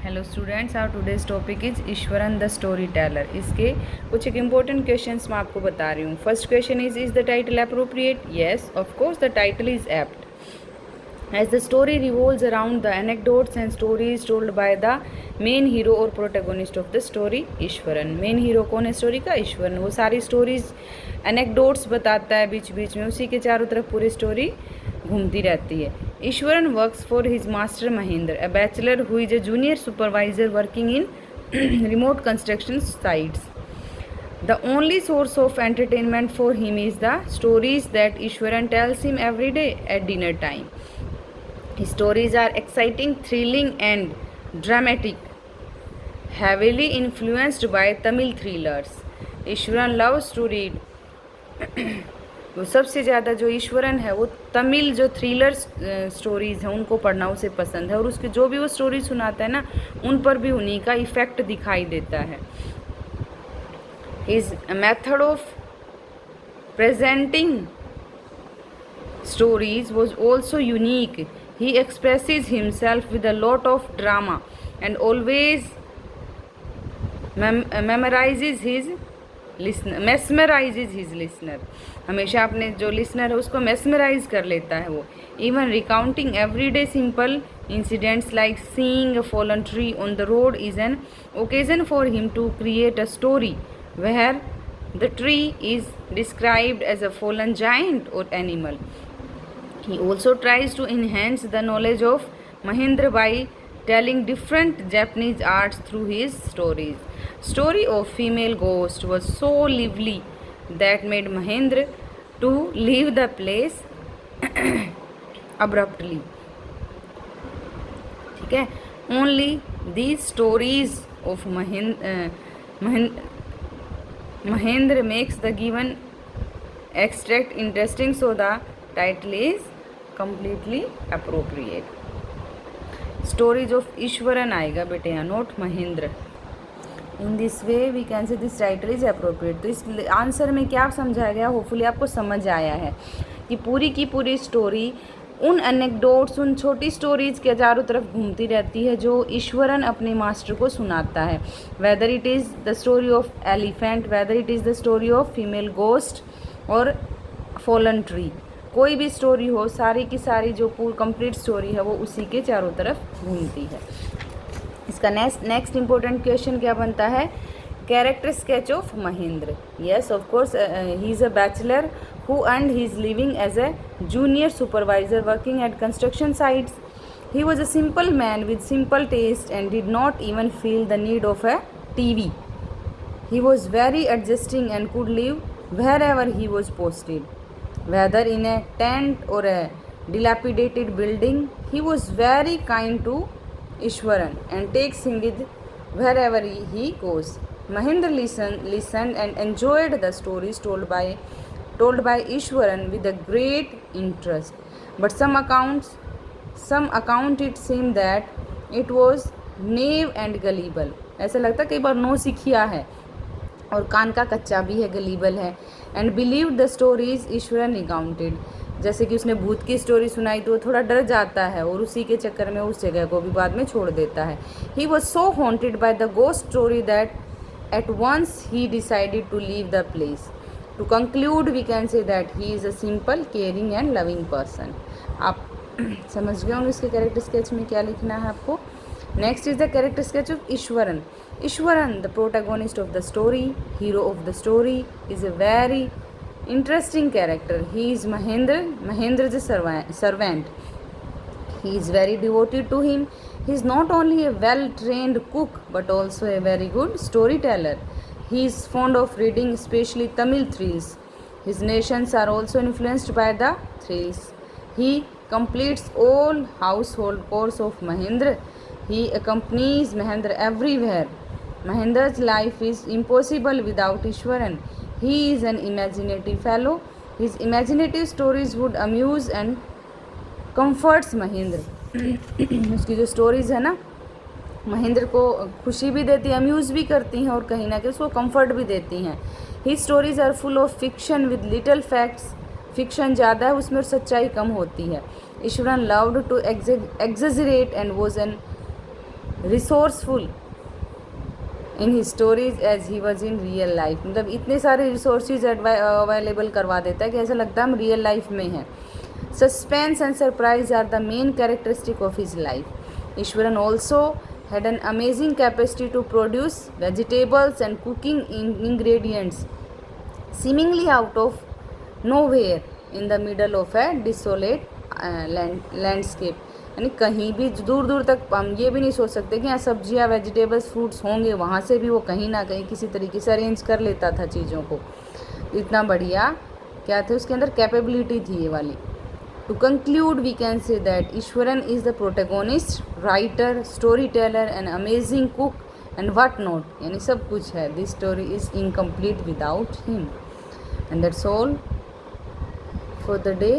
Hello students, our today's topic is Ishwaran the story teller. इसके कुछ एक इम्पोर्टेंट क्वेश्चंस मैं आपको बता रही हूँ। First question is the title appropriate? Yes, of course the title is apt as the story revolves around the anecdotes and stories told by the main hero or protagonist of the story, Eswaran. Main hero कौन है story का? ईश्वरन। वो सारी stories anecdotes बताता है बीच बीच में, उसी के चारों तरफ पूरी स्टोरी घूमती रहती है। Eswaran works for his master Mahendra, a bachelor who is a junior supervisor working in remote construction sites. The only source of entertainment for him is the stories that Ishwaran tells him every day at dinner time. His stories are exciting, thrilling, and dramatic, heavily influenced by Tamil thrillers. Ishwaran loves to read. वो सबसे ज़्यादा जो ईश्वरन है वो तमिल जो thriller stories हैं उनको पढ़ना उसे पसंद है, और उसके जो भी वो स्टोरी सुनाता है ना उन पर भी उन्हीं का इफ़ेक्ट दिखाई देता है। His method of presenting stories was also unique. He expresses himself with a lot of drama and always mesmerizes his listener. हमेशा अपने जो लिसनर है उसको mesmerize कर लेता है वो। Even recounting everyday simple incidents like seeing a fallen tree on the road is an occasion for him to create a story where the tree is described as a fallen giant or animal. He also tries to enhance the knowledge of Mahendra by telling different Japanese arts through his stories. Story of female ghost was so lively that made Mahendra to leave the place abruptly. ठीक है, only these stories of Mahendra makes the given extract interesting, so the title is completely appropriate. Stories of Ishwaran आएगा बेटे यहाँ, note Mahendra. In this way we can say this title is appropriate. तो इस answer में क्या समझाया गया, hopefully आपको समझ आया है कि पूरी की पूरी स्टोरी उन एनेक्डोट्स, उन छोटी स्टोरीज़ के चारों तरफ घूमती रहती है जो ईश्वरन अपने मास्टर को सुनाता है। Whether it is the story of elephant, whether it is the story of female ghost और फॉलन ट्री, कोई भी स्टोरी हो, सारी की सारी जो पूरी कंप्लीट स्टोरी है वो उसी के चारों तरफ घूमती है। इसका नेक्स्ट इम्पोर्टेंट क्वेश्चन क्या बनता है? Character sketch of Mahendra. Yes, of course he is a bachelor who earned his living as a junior supervisor working at construction sites. He was a simple man with simple taste and did not even feel the need of a TV. He was very adjusting and could live wherever he was posted. Whether in a tent or a dilapidated building, he was very kind to Ishwaran and takes him with wherever he goes. Mahendra listened and enjoyed the stories told by Ishwaran with a great interest, but some account it seemed that it was naive and gullible. ऐसा लगता कई बार no सिखिया है और कान का कच्चा भी है, गलीबल है। And believe the stories Eswaran recounted, जैसे कि उसने भूत की स्टोरी सुनाई तो वो थोड़ा डर जाता है और उसी के चक्कर में उस जगह को भी बाद में छोड़ देता है। He was so haunted by the ghost story that at once he decided to leave the place. To conclude, we can say that he is a simple, caring and loving person. आप समझ गए होंगे इसके character sketch में क्या लिखना है आपको। Next is the character sketch of Eswaran. Eswaran, the protagonist of the story, hero of the story, is a very interesting character. He is Mahendra the servant. He is very devoted to him. He is not only a well-trained cook but also a very good storyteller. He is fond of reading, especially Tamil thrills. His nations are also influenced by the thrills. He completes all household chores of Mahendra. He accompanies Mahendra everywhere. Mahendra's life is impossible without Ishwaran. He is an imaginative fellow. His imaginative stories would amuse and comforts Mahendra. उसकी जो stories है ना महेंद्र को खुशी भी देती है, Amuse भी करती हैं और कहीं ना कहीं उसको कंफर्ट भी देती हैं। His stories are full of fiction with little facts. Fiction ज़्यादा है उसमें और सच्चाई कम होती है. Ishwaran loved to exaggerate and was an resourceful in his stories as he was in real life. मतलब इतने सारे रिसोर्सेज अवेलेबल करवा देता है कि ऐसा लगता है हम रियल लाइफ में हैं। Suspense and surprise are the main characteristic of his life. Ishwaran also had an amazing capacity to produce vegetables and cooking ingredients seemingly out of nowhere in the middle of a desolate landscape। यानी कहीं भी दूर दूर तक हम ये भी नहीं सोच सकते कि यहाँ सब्जियाँ वेजिटेबल्स फ्रूट्स होंगे, वहाँ से भी वो कहीं ना कहीं किसी तरीके से अरेंज कर लेता था चीज़ों को। इतना बढ़िया क्या थे उसके अंदर कैपेबिलिटी थी ये वाली। To conclude, we can say that Ishwaran is the protagonist, writer, storyteller, and amazing cook, and what not. यानी सब कुछ है. This story is incomplete without him. And that's all for the day.